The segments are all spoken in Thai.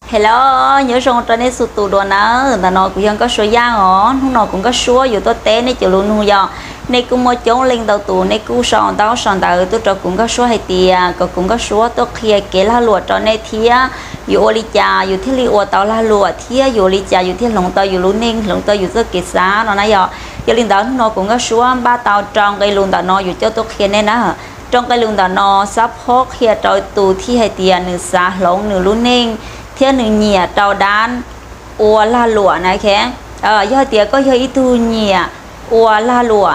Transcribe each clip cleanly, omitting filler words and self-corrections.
Hello, nhớ xong trên đây sụt tụ đồ nè, ta nói cũng có số giang ó, lúc nào cũng có sốอยู่ตัวเต้ในจุลุนหูยอในกูมาจ้องเล็งตัวตูในกูสอนตัวตัวเราcũng có số hay tiề,ก็cũng có sốตัวเคลียเกล้าหลวดตอนในเทียอยู่โอลิจาอยู่ที่ลีอวดตัวละหลวดเทียอยู่โอลิจาอยู่ที่หลงตัวอยู่ลุ้นนิ่งหลงตัวอยู่ตัวเกษาเนาะนะยอลินตัวเราcũng có số ba tàu tròn cây luồnตัวnóอยู่เจ้าตัวเคลียเนี่ยนะtrong cây luồnตัวnó sắp hốtเคลียตัวตูที่hay tiềหนึ่งสาหลงหนึ่งลุ้นนิ่งเที่ยหนึ่งเหยียดเตาด้านอัวลาหลวนะแค่ย่อเตี้ยก็ย่ออีตูเหยียอัวลาหลว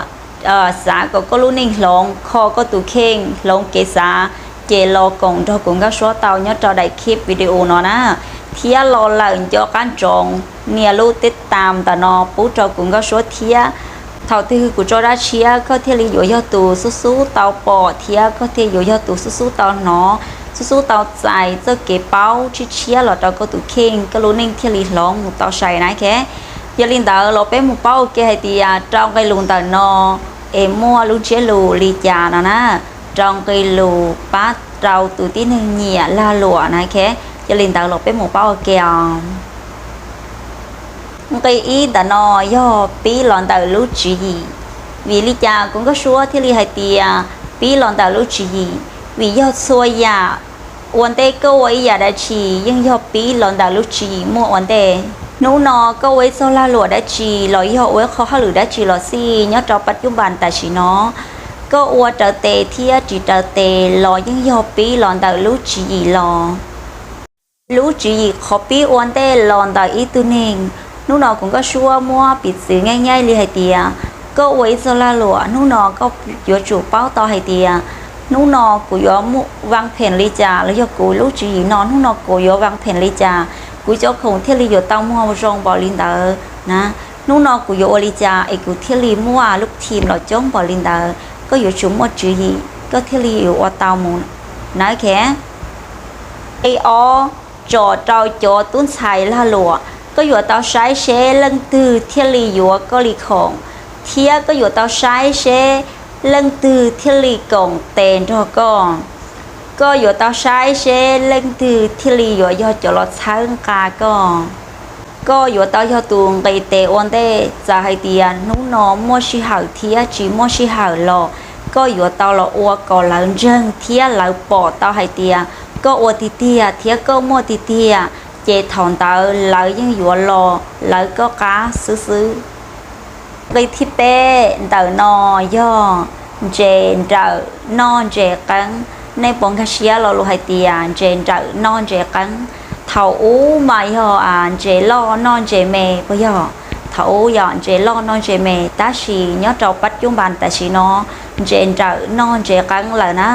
สาก็รู้นิ่งหลงคอก็ตูเข่งหลงเกษาเจรอกงเราcũng có số tàu nhớ cho đạiคลิปวิดีโอเนาะนะเที่ยรอหลังchoการจงเนี่ยรู้ติดตามแต่นอปุ๊เราcũng có sốเที่ยเท่าที่กูจะได้เชียก็เที่ยรีอยู่ย่อตูสู้ๆเตาปอเที่ยก็เที่ยอยู่ย่อตูสู้ๆเตาหนอสู้ๆtàu dài cho cái bao chi chia là tàu có tụ khen cái lúa ninh thiên lý lỏng một tàu dài này cái giờ linh tàu lột bé một bao cái hay thì trong cái luồng tàu nó em mua luôn chế lù lì trà nè nè trong cái lù bát tàu tụ tí nên nhẹ la lụa này cái giờ linh tàu lột bé một bao kèo cái ý tàu nó do bí lòn tàu lú chỉ gì vì lì trà cũng có số thiên lý hay thì bí lòn tàu lú chỉ gì vì do xuôi yaวันเต้ก็ไว้อย่าได้ชียังยอปีหลอนดาลุชีมั่ววันเต้นู้นอก็ไว้โซลาหลวดได้ชีลอยยอไว้เขาหรือได้ชีลอซี่ยอดจอปัจจุบันแต่ชีเนาะก็อวดเตเตเทียจีเตเตลอยังยอปีหลอนดาลุชีลอลุชีขอปีวันเต้หลอนดาอีตุนิงนู้นอcũngก็ชัวมั่วปิดสื่อง่ายๆเลยให้เตียก็ไว้โซลาหลวดนู้นอก็อยู่จูเป้าต่อให้เตียนู้นอกูยอมวางแผนลิจาแล้วยอกูลูกจีนอนนู้นอกูยอวางแผนลิจากูเจ้าของเที่ยวลีอยู่เต้ามัวจงบอลินเดอร์นะนู้นอกูยอลิจาไอ้กูเที่ยวลีมัวลูกทีมเราจงบอลินเดอร์ก็อยู่ชุมมัวจีก็เที่ยวลีอยู่ว่าเต้ามูน้อยแค่ไอ้อ๋อจอเจ้าจอตุ้นชายละหลัวก็อยู่เต้าใช้เชลังตือเที่ยวลีอยู่ก็ลีของเที่ยก็อยู่เต้าใช้เชlần từ thiên lý cộng tên cho con cóอยู่tao sai sẽ lần từ thiên lýอยู่do cho lọt sáng cả con cóอยู่tao cho tuồng cái tệ ổn tệ giờ hay tiền nó mua xí hảo thía chỉ mua xí hảo lọ cóอยู่tao là uo có lớn dân thía là bỏ tao hay tiền có uo tì tìa thía có mua tì tìa chế thằng tao lấy nhữngอยู่lọ lấy có cá xứ cái thiết tế tao no doเจนเจอนอนเจกังในปงคาเชียเราลูกไฮเตียเจนเจอนอนเจกังเท่าอู้มาย่อเจล่อนอนเจเมย์ก็ย่อเท่าอู้ย่อเจล่อนอนเจเมย์ตาชีย้อนเราปัจจุบันแต่ชีน้อเจนเจอนอนเจกังเลยนะ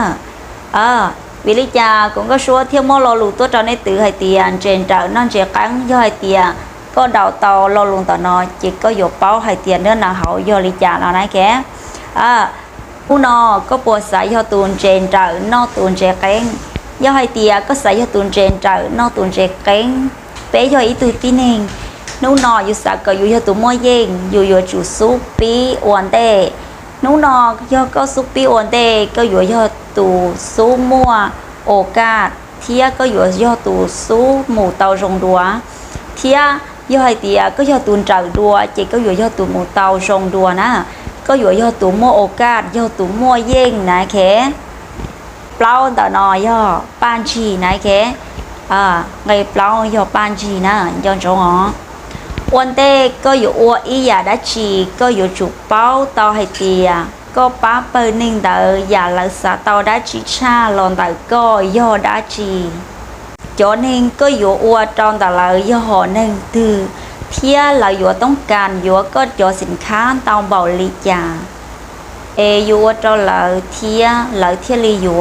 วิลิจาก็ชัวเที่ยวมอเราลูตัวเราในตือไฮเตียเจนเจอนอนเจกังย่อไฮเตียก็ดาวเตาเราลุงต่อนอจิก็อยู่เป้าไฮเตียเนื้อหนาเขาย่อลิจาเราไหนแกผู้นอก็ปวดสายยอตูนเจนเจอนอตูนเจเก้งยอไฮเตียก็สายยอตูนเจนเจอนอตูนเจเก้งเป๊ยยออีตูตีเน่งนู้นออยู่สักก็อยู่ยอตูมัวเย่งอยู่จุซุปปีอวนเต้นู้นอยอก็ซุปปีอวนเต้ก็อยู่ยอตูซุมัวโอกาสเทียก็อยู่ยอตูซุหมู่เตาจงดัวเทียยอไฮเตียก็ยอตูนเจาดัวเจก็อยู่ยอตูหมู่เตาจงดัวนะก็อยู่ยอตัวมัวโอกาสยอตัวมัวเย่งนะแค่เปล่าแต่นอยอปานชีนะแค่ไงเปล่ายอปานชีนะยอนจงอ๋อวันเต้ก็อยู่อัวอียาดัชีก็อยู่จุดเป้าเตาไฮเตียก็ป้าเปิดนิ่งเตออย่าลักษาเตาดัชีชาลอนเตอก็ยอดัชีจอนิ่งก็อยู่อัวจอนแต่ละยอหอหนึ่งตือเที่ยเราอยู่ต้องการอยู่ก็จะสินค้าเตาเบาลีจาอยู่จะเราเที่ยเราเที่ยลีอยู่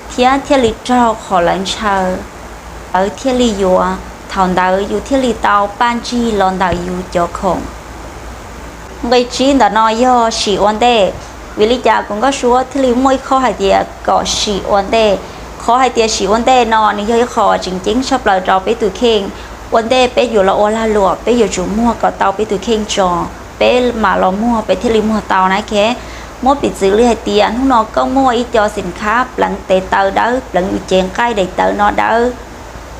เที่ยลีเจ้าขอหลังเชอเที่ยลีอยู่ทางดาวอยู่เที่ยลีเตาป้านจีลอนดาวอยู่เจ้าของไปจีนแต่น้อยย่อสีวันเดวิลิจาก็ชัวเที่ยลีมวยข้อหายเดียก็สีวันเดข้อหายเดียสีวันเดนอนนี่ย่อขอจริงๆชอบเราเราไปตื่นเข่งวันเดไปอยู่ละโอลาหลวไปอยู่จุมัวก็เตาไปตัวเข่งจอไปมาเรามัวไปที่ริมัวเตานะแค่มัวปิดซื้อเรื่อยเตียนทุกนอก็มัวอีจอสินค้าหลังเตเตอเด้อหลังอยู่เจงใกล้เด็กเตอนอเด้อ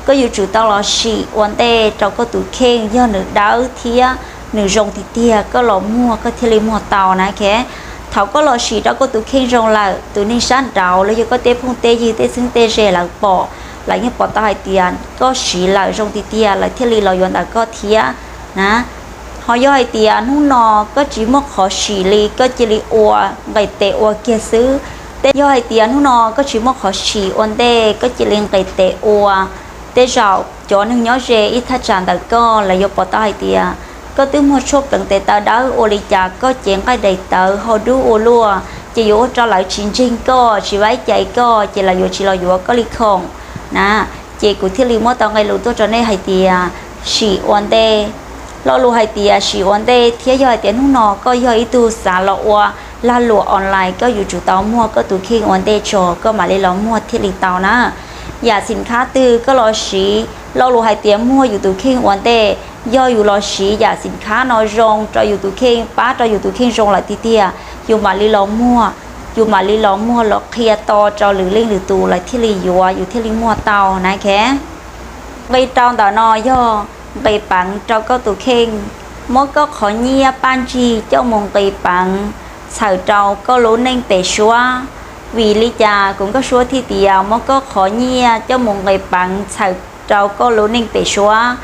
có yêu chủ tao là xì vấn đề cho có tụ khen do nữ đau thía nữ rong thì tia có lò mua có thiên lý mua tàu này khé thảo có lò xì đó có tụ khen rong là tụ ninh sáng trào lấy có tế phong tế gì tế xứng tế rẻ là bỏ lại như bỏ tao hai tiền có xì lại rong thì tia lại thiên lý lò yuan đã có thía nè họ do hai tiền hú nọ có chỉ mất khó xì li có chỉ li ua ngày tệ ua kia xứ do hai tiền hú nọ có chỉ mất khó xì vấn đề có chỉ liên ngày tệ ua tế rào cho nên nhớ rẻ ít thắt chặt đã có là do bỏ tao hai tiền có tiếng mua shop đừng tệ tao đó ô li chả có chuyện cái đầy tờ họ đu ô lúa chỉ dụ cho lại chuyện riêng có chỉ váy chạy có chỉ là dụ chỉ là dụ có li không nè chị của thiên lý mua tao ngày lũ tôi cho nên hai tiền xì vấn đề lo lũ hai tiền xì vấn đề thiết do hai tiền hú nọ có do ít tu xả lọ la lụa online có dụ chủ tao mua có tụ khi vấn đề cho có mà lấy lo mua thiết lý tao nèอย่าสินค้าตือก็รอสีเราลูกให้เตรียมมั่วอยู่ตัวเข่งวันเดย่ออยู่รอสีอย่าสินค้าน้อยรงจะอยู่ตัวเข่งป้าจะอยู่ตัวเข่งรงหลายทีเดียอยู่มาลีล้อมั่วอยู่มาลีล้อมั่วหลอกเคลียร์ต่อจะหรือเล่งหรือตูหลายที่ลีอยู่ที่ลีมั่วเตานะแค่ใบตองต่อนอย่อใบปังเจ้าก็ตัวเข่งมดก็ขอเงียปานจีเจ้ามงใบปังสาวเจ้าก็รู้เน่งเปชัวvì lý cha cũng có số thi tiều mà có khó nhia cho một người bạn sợ trâu có lúa nên bị xóa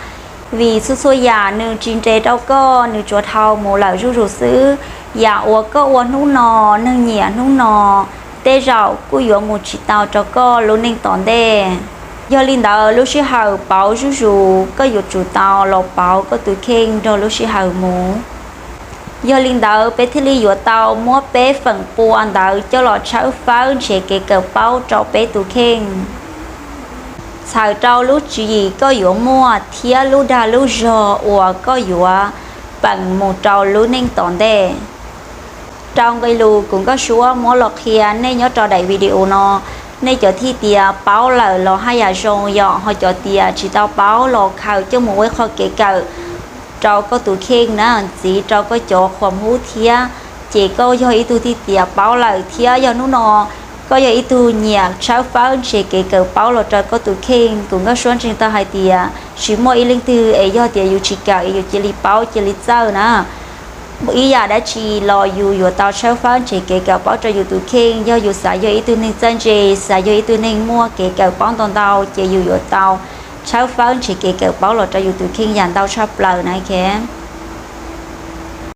vì số già nương trên trái đâu có nương chuột thau một lời rủ xứ già uo có uo nú nò nương nhẹ nú nò tê rau cú uo một chỉ tàu cho có lúa nên tòn đê do linh đạo lúc xí hậu bảo rủ có uo chủ tàu lọ bảo có tuổi khen rồi lúc xí hậu mù do linh đạo bé thi li dụ tàu mua bé phần buồn đạo cho lọ cháu pháo chế cái cờ bao cho bé tụ khen xài trâu lúc gì có dụ mua thía lúc đa lúc giờ hoặc có dụ bằng một trâu lúc nên tòn đê trong cái lù cũng có số mua lọ kia nên nhớ cho đại video nó nên cho thi tia báo lời lọ hai giờ rồi dọ họ cho tia chỉ tao báo lọ khảo cho một cái kho kể cờ trâu có tụ khen nữa chỉ trâu có chỗ khoa hú thía chỉ có do ý tu thi tiệp báo lời thía do nó nọ có do ý tu nhạc sáu pháo chỉ kể cờ báo là trâu có tụ khen cũng có số trên tao hai tiệp chỉ mỗi ý linh tư ấy do tiệp yêu chỉ cả yêu chỉ li báo chỉ li sao nữa ý giờ đã chỉ lo yêu tao sáu pháo chỉ kể cờ báo cho yêu tụ khen do yêu xài do ý tu nên chân chỉ xài do ý tu nên mua kể cờ báo toàn tao chỉ yêu tao sáu pháo chỉ kể cờ báo là cho yêu tụ khen dàn tao sắp lời này kìa